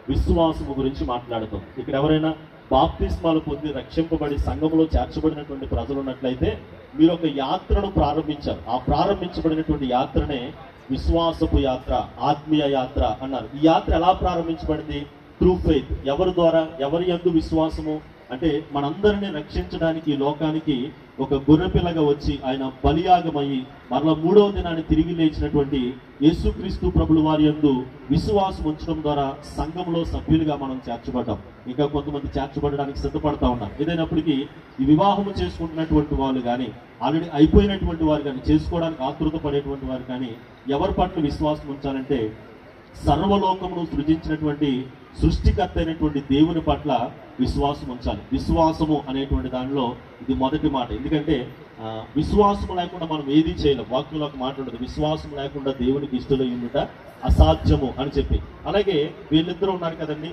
విశ్వాసము గురించి మాట్లాడుతాం. ఇక్కడ ఎవరైనా బాప్తిస్మాలు పొంది రక్షింపబడి సంఘంలో చేర్చబడినటువంటి ప్రజలు ఉన్నట్లయితే మీరు ఒక యాత్రను ప్రారంభించారు. ఆ ప్రారంభించబడినటువంటి యాత్రనే విశ్వాసపు యాత్ర, ఆత్మీయ యాత్ర అన్నారు. ఈ యాత్ర ఎలా ప్రారంభించబడింది? Through faith. ఎవరి ద్వారా? ఎవరి యందు విశ్వాసము అంటే మనందరినీ రక్షించడానికి ఈ లోకానికి ఒక గొర్రెపిల్లగా వచ్చి ఆయన బలియాగమయ్యి మరలా 3వ దినాన్ని తిరిగి లేచినటువంటి యేసుక్రీస్తు ప్రభుల వారి యందు విశ్వాసం ఉంచడం ద్వారా సంఘంలో సభ్యులుగా మనం చేర్చబడ్డాం. ఇంకా కొంతమంది చేర్చబడడానికి సిద్ధపడతా ఉన్నారు. ఏదైనప్పటికీ ఈ వివాహము చేసుకుంటున్నటువంటి వాళ్ళు కానీ, ఆల్రెడీ అయిపోయినటువంటి వారు కానీ, చేసుకోవడానికి ఆతృత పడేటువంటి వారు కానీ ఎవరి పట్ల విశ్వాసం ఉంచాలంటే సర్వలోకమును సృజించినటువంటి సృష్టికర్త అయినటువంటి దేవుని పట్ల విశ్వాసం ఉంచాలి. విశ్వాసము అనేటువంటి దానిలో ఇది మొదటి మాట. ఎందుకంటే విశ్వాసం లేకుండా మనం ఏది చేయలేం. వాక్యంలో ఒక మాట ఉండదు, విశ్వాసం లేకుండా దేవునికి ఇష్టలై ఉండుట అసాధ్యము అని చెప్పి. అలాగే వీళ్ళిద్దరూ ఉన్నారు కదండి,